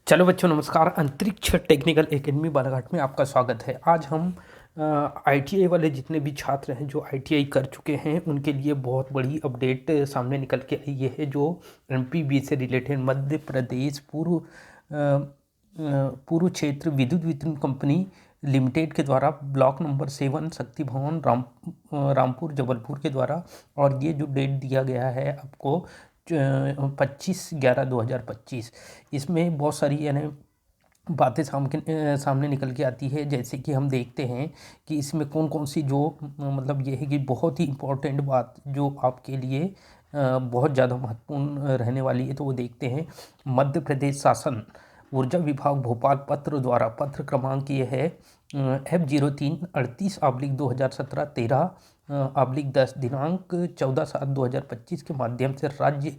चलो बच्चों नमस्कार। अंतरिक्ष टेक्निकल एकेडमी बालाघाट में आपका स्वागत है। आज हम आईटीआई वाले जितने भी छात्र हैं जो आईटीआई कर चुके हैं उनके लिए बहुत बड़ी अपडेट सामने निकल के आई है, जो एमपीबी से रिलेटेड मध्य प्रदेश पूर्व क्षेत्र विद्युत वितरण कंपनी लिमिटेड के द्वारा ब्लॉक नंबर 7 शक्ति भवन रामपुर जबलपुर के द्वारा, और ये जो डेट दिया गया है आपको 25/11/2025, इसमें बहुत सारी यानी बातें सामने निकल के आती है। जैसे कि हम देखते हैं कि इसमें कौन कौन सी जो मतलब ये है कि बहुत ही इम्पोर्टेंट बात जो आपके लिए बहुत ज़्यादा महत्वपूर्ण रहने वाली है, तो वो देखते हैं। मध्य प्रदेश शासन ऊर्जा विभाग भोपाल पत्र द्वारा, पत्र क्रमांक ये है F0338/2017 13/10 दिनांक 14/7/2025 के माध्यम से राज्य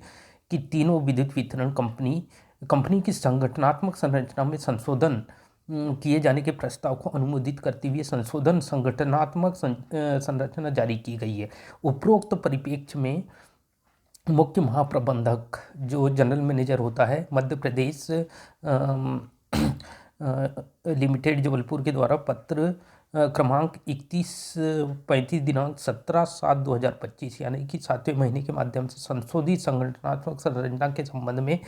की तीनों विद्युत वितरण कंपनी की संगठनात्मक संरचना में संशोधन किए जाने के प्रस्ताव को अनुमोदित करते हुए संशोधन संगठनात्मक संरचना जारी की गई है। उपरोक्त परिप्रेक्ष्य में मुख्य महाप्रबंधक जो जनरल मैनेजर होता है मध्य प्रदेश लिमिटेड जबलपुर के द्वारा पत्र क्रमांक 3135 दिनांक 17/7/2025 यानी कि 7वें महीने के माध्यम से संशोधित संगठनात्मक संरचना के संबंध में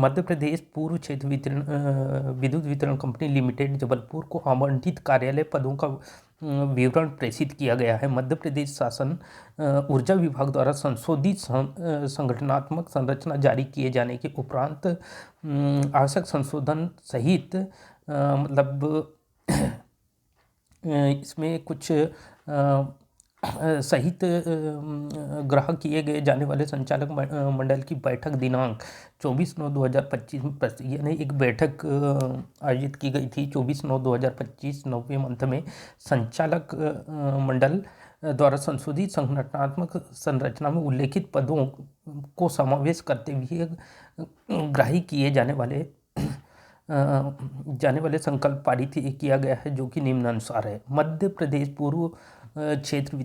मध्य प्रदेश पूर्व क्षेत्र विद्युत वितरण कंपनी लिमिटेड जबलपुर को आवंटित कार्यालय पदों का विवरण प्रेषित किया गया है। मध्य प्रदेश शासन ऊर्जा विभाग द्वारा संशोधित संगठनात्मक संरचना जारी किए जाने के उपरांत आवश्यक संशोधन सहित मतलब इसमें कुछ सहित ग्रह किए गए जाने वाले संचालक मंडल की बैठक दिनांक 24/9/2025 में यानी एक बैठक आयोजित की गई थी 24/9/2025 9वें मंथ में संचालक मंडल द्वारा संशोधित संगठनात्मक संरचना में उल्लेखित पदों को समावेश करते हुए ग्राही किए जाने वाले संकल्प पारित किया गया है, जो कि निम्नानुसार है। मध्य प्रदेश पूर्व क्षेत्र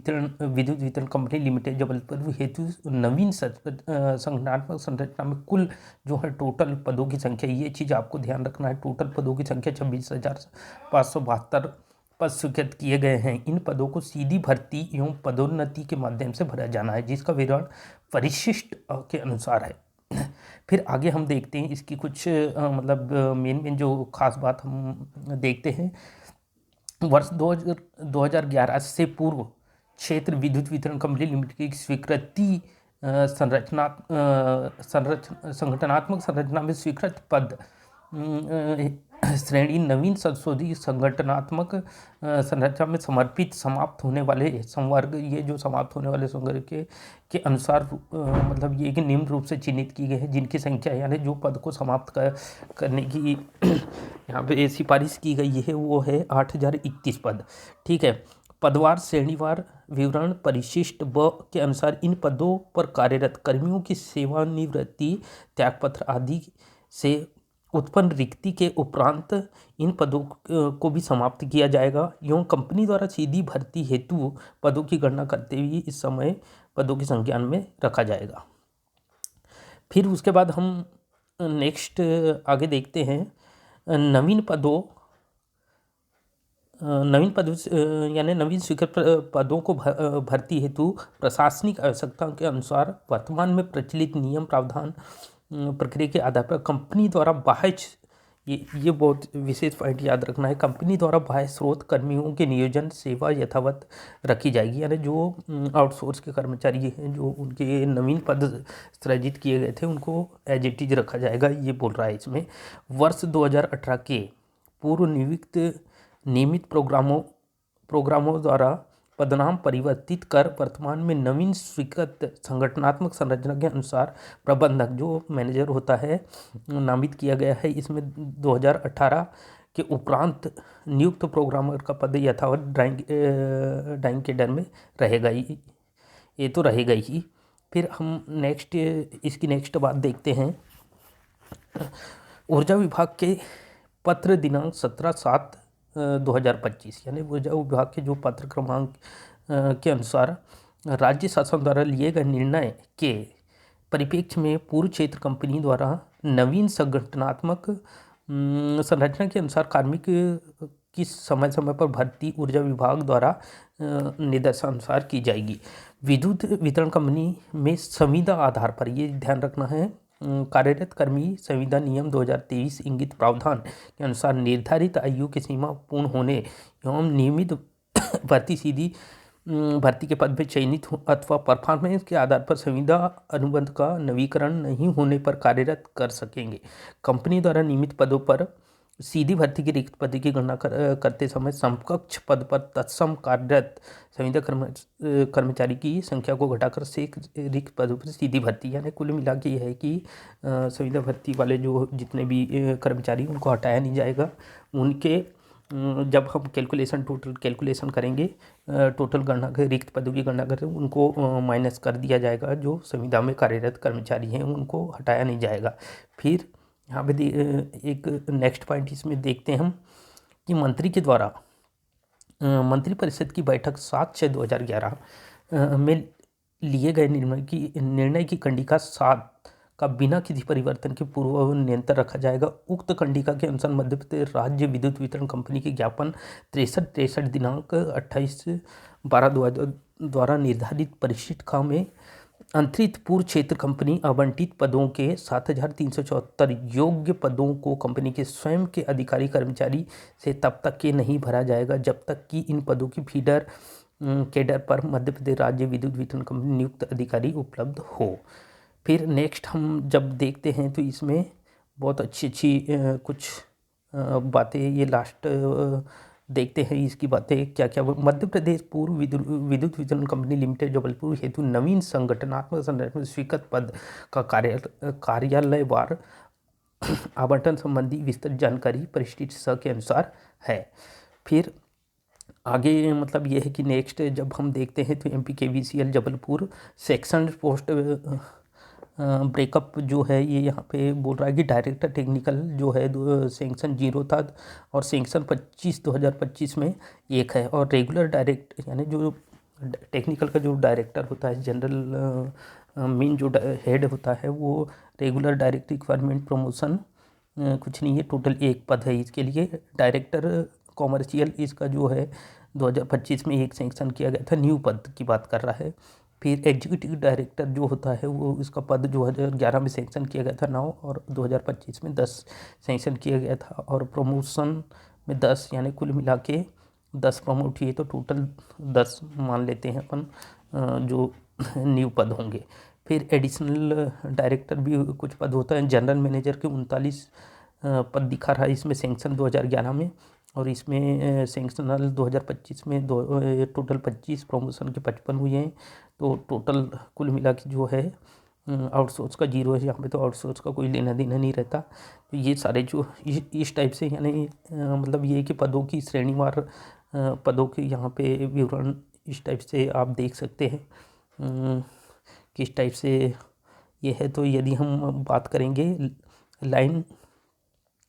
विद्युत वितरण कंपनी लिमिटेड जबलपुर हेतु नवीन संगठनात्मक संरचना में कुल जो है टोटल पदों की संख्या, ये चीज़ आपको ध्यान रखना है, टोटल पदों की संख्या 26,572 पद स्वीकृत किए गए हैं। इन पदों को सीधी भर्ती एवं पदोन्नति के माध्यम से भरा जाना है, जिसका विवरण परिशिष्ट के अनुसार है। फिर आगे हम देखते हैं इसकी कुछ मतलब मेन जो खास बात हम देखते हैं। वर्ष 2011 से पूर्व क्षेत्र विद्युत वितरण कंपनी लिमिटेड की स्वीकृति संगठनात्मक संरचना में स्वीकृत पद श्रेणी नवीन संशोधित संगठनात्मक संरचना में समर्पित समाप्त होने वाले संवर्ग, ये जो समाप्त होने वाले संवर्ग के अनुसार मतलब ये कि निम्न रूप से चिन्हित की गई है, जिनकी संख्या यानी जो पद को समाप्त करने की यहाँ पे सिफारिश की गई है वो है 8031 पद। ठीक है। पदवार श्रेणीवार विवरण परिशिष्ट ब के अनुसार इन पदों पर कार्यरत कर्मियों की सेवानिवृत्ति त्यागपत्र आदि से उत्पन्न रिक्ति के उपरांत इन पदों को भी समाप्त किया जाएगा एवं कंपनी द्वारा सीधी भर्ती हेतु पदों की गणना करते हुए इस समय पदों की संज्ञान में रखा जाएगा। फिर उसके बाद हम नेक्स्ट आगे देखते हैं नवीन पदों यानी नवीन स्वीकृत पदों को भर्ती हेतु प्रशासनिक आवश्यकताओं के अनुसार वर्तमान में प्रचलित नियम प्रावधान प्रक्रिया के आधार पर कंपनी द्वारा बाह्य ये बहुत विशेष पॉइंट याद रखना है, कंपनी द्वारा बाह्य स्रोत कर्मियों के नियोजन सेवा यथावत रखी जाएगी। यानी जो आउटसोर्स के कर्मचारी हैं जो उनके नवीन पद सृजित किए गए थे उनको एज इट इज रखा जाएगा, ये बोल रहा है इसमें। वर्ष 2018 के पूर्व नियमित प्रोग्रामों द्वारा पदनाम परिवर्तित कर वर्तमान में नवीन स्वीकृत संगठनात्मक संरचना के अनुसार प्रबंधक जो मैनेजर होता है नामित किया गया है। इसमें 2018 के उपरांत नियुक्त प्रोग्रामर का पद यथावत ड्राइंग के डर में रहेगा ही, ये तो रहेगा ही। फिर हम इसकी नेक्स्ट बात देखते हैं। ऊर्जा विभाग के पत्र दिनांक 17/7/2025 यानी ऊर्जा विभाग के जो पत्र क्रमांक के अनुसार राज्य शासन द्वारा लिए गए निर्णय के परिप्रेक्ष्य में पूर्व क्षेत्र कंपनी द्वारा नवीन संगठनात्मक संरचना के अनुसार कार्मिक की समय समय पर भर्ती ऊर्जा विभाग द्वारा निर्देशानुसार की जाएगी। विद्युत वितरण कंपनी में संविदा आधार पर, ये ध्यान रखना है, कार्यरत कर्मी संविदा नियम 2023 इंगित प्रावधान के अनुसार निर्धारित आयु की सीमा पूर्ण होने एवं नियमित भर्ती सीधी भर्ती के पद में चयनित अथवा परफॉर्मेंस के आधार पर संविदा अनुबंध का नवीकरण नहीं होने पर कार्यरत कर सकेंगे। कंपनी द्वारा नियमित पदों पर सीधी भर्ती की रिक्त पद की गणना करते समय समकक्ष पद पर तत्सम कार्यरत संविदा कर्मचारी की संख्या को घटाकर शेष रिक्त पदों पर सीधी भर्ती, यानी कुल मिला के यह है कि संविदा भर्ती वाले जो जितने भी कर्मचारी उनको हटाया नहीं जाएगा। उनके जब हम टोटल कैलकुलेशन करेंगे, टोटल गणना रिक्त पदों की गणना करें, उनको माइनस कर दिया जाएगा। जो संविदा में कार्यरत कर्मचारी हैं उनको हटाया नहीं जाएगा। फिर यहाँ पे एक नेक्स्ट पॉइंट इसमें देखते हैं हम कि मंत्री के द्वारा मंत्रिपरिषद की बैठक 7/6/2011 में लिए गए निर्णय की कंडिका 7 का बिना किसी परिवर्तन के पूर्व निरंतर रखा जाएगा। उक्त कंडिका के अनुसार मध्य प्रदेश राज्य विद्युत वितरण कंपनी के ज्ञापन 63 दिनांक 28/12/2000 द्वारा निर्धारित परिशिष्ट खा में अंतरित पूर्व क्षेत्र कंपनी आवंटित पदों के 7,374 योग्य पदों को कंपनी के स्वयं के अधिकारी कर्मचारी से तब तक के नहीं भरा जाएगा जब तक कि इन पदों की फीडर कैडर पर मध्य प्रदेश राज्य विद्युत वितरण कंपनी नियुक्त अधिकारी उपलब्ध हो। फिर नेक्स्ट हम जब देखते हैं तो इसमें बहुत अच्छी कुछ बातें, ये लास्ट देखते हैं इसकी बातें क्या क्या। मध्य प्रदेश पूर्व विद्युत वितरण कंपनी लिमिटेड जबलपुर हेतु नवीन संगठनात्मक संरचना स्वीकृत पद का कार्यालयवार आवंटन संबंधी विस्तृत जानकारी परिशिष्ट स के अनुसार है। फिर आगे मतलब यह है कि नेक्स्ट जब हम देखते हैं तो MPKVCL Jabalpur section post breakup जो है ये यहाँ पे बोल रहा है कि डायरेक्टर टेक्निकल जो है सेंक्शन 0 था और सेंक्शन 25/2025 में 1 है। और रेगुलर डायरेक्ट यानी जो टेक्निकल का जो डायरेक्टर होता है, जनरल मेन जो हेड होता है, वो रेगुलर डायरेक्ट रिक्वायरमेंट प्रमोशन कुछ नहीं है, टोटल 1 पद है इसके लिए। डायरेक्टर कॉमर्शियल इसका जो है 2025 में 1 सेंक्शन किया गया था, न्यू पद की बात कर रहा है। फिर एग्जीक्यूटिव डायरेक्टर जो होता है वो इसका पद 2011 में सेंक्शन किया गया था 9 और 2025 में 10 सेंक्शन किया गया था। और प्रमोशन में 10, यानी कुल मिला के 10 प्रमोट हुए तो टोटल 10 मान लेते हैं अपन जो न्यू पद होंगे। फिर एडिशनल डायरेक्टर भी कुछ पद होता है। जनरल मैनेजर के 39 पद दिखा रहा है इसमें सेंक्शन 2011 में, और इसमें सेंक्शनल 2025 में टोटल 25, प्रमोशन के 55 हुए हैं। तो टोटल कुल मिला के जो है आउटसोर्स का 0 है, यहाँ पे तो आउटसोर्स का कोई लेना देना नहीं रहता। तो ये सारे जो इस टाइप से, यानी मतलब ये कि पदों की श्रेणीवार पदों के यहाँ पे विवरण इस टाइप से आप देख सकते हैं किस टाइप से ये है। तो यदि हम बात करेंगे लाइन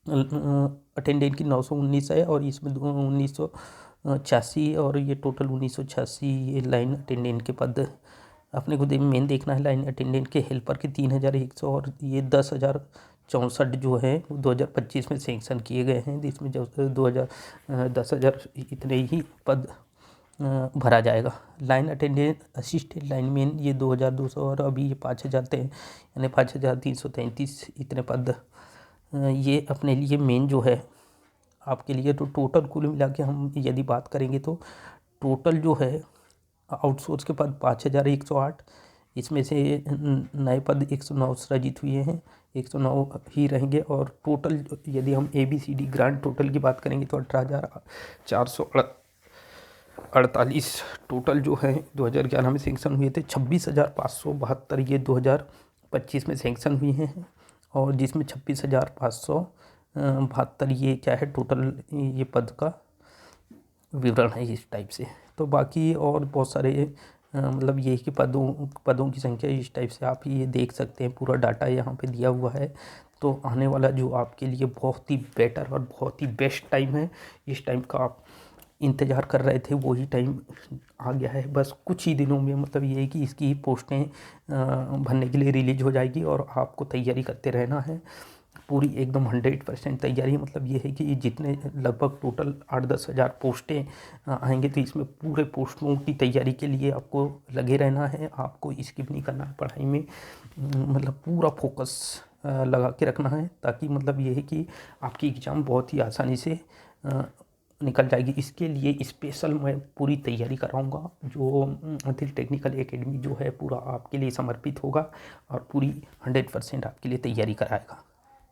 अटेंडेंट की 919 है और इसमें 1986 और ये टोटल 1986 ये लाइन अटेंडेंट के पद अपने को मेन देखना है। लाइन अटेंडेंट के हेल्पर के 3,100 और ये 10,064 जो है 2025 में सेंक्शन किए गए हैं, जिसमें जो 10,000 इतने ही पद भरा जाएगा। लाइन अटेंडेंट असिस्टेंट लाइनमैन ये 2,200 और अभी ये 5,000 थे, यानी 5,333 इतने पद ये अपने लिए मेन जो है आपके लिए। तो टोटल कुल मिला के हम यदि बात करेंगे तो टोटल जो है आउटसोर्स के पद 5,108, इसमें से नए पद 109 सृजित हुए हैं, 109 ही रहेंगे। और टोटल यदि हम ABCD ग्रांड टोटल की बात करेंगे तो 18,448 टोटल जो है 2011 में सेंक्शन हुए थे। 26,572 ये 2025 में सेंक्शन हुए हैं, और जिसमें 26,572 ये क्या है टोटल ये पद का विवरण है इस टाइप से। तो बाकी और बहुत सारे मतलब ये कि पदों की संख्या इस टाइप से आप ये देख सकते हैं, पूरा डाटा यहाँ पे दिया हुआ है। तो आने वाला जो आपके लिए बहुत ही बेटर और बहुत ही बेस्ट टाइम है, इस टाइम का आप इंतज़ार कर रहे थे वही टाइम आ गया है। बस कुछ ही दिनों में मतलब ये है कि इसकी पोस्टें भरने के लिए रिलीज़ हो जाएगी और आपको तैयारी करते रहना है। पूरी एकदम 100% तैयारी, मतलब ये है कि जितने लगभग टोटल 8-10 हज़ार पोस्टें आएंगे, तो इसमें पूरे पोस्टों की तैयारी के लिए आपको लगे रहना है। आपको स्किप नहीं करना है पढ़ाई में, मतलब पूरा फोकस लगा के रखना है, ताकि मतलब ये है कि आपकी एग्ज़ाम बहुत ही आसानी से निकल जाएगी। इसके लिए स्पेशल मैं पूरी तैयारी कराऊंगा, जो दिल टेक्निकल एकेडमी जो है पूरा आपके लिए समर्पित होगा और पूरी 100% आपके लिए तैयारी कराएगा।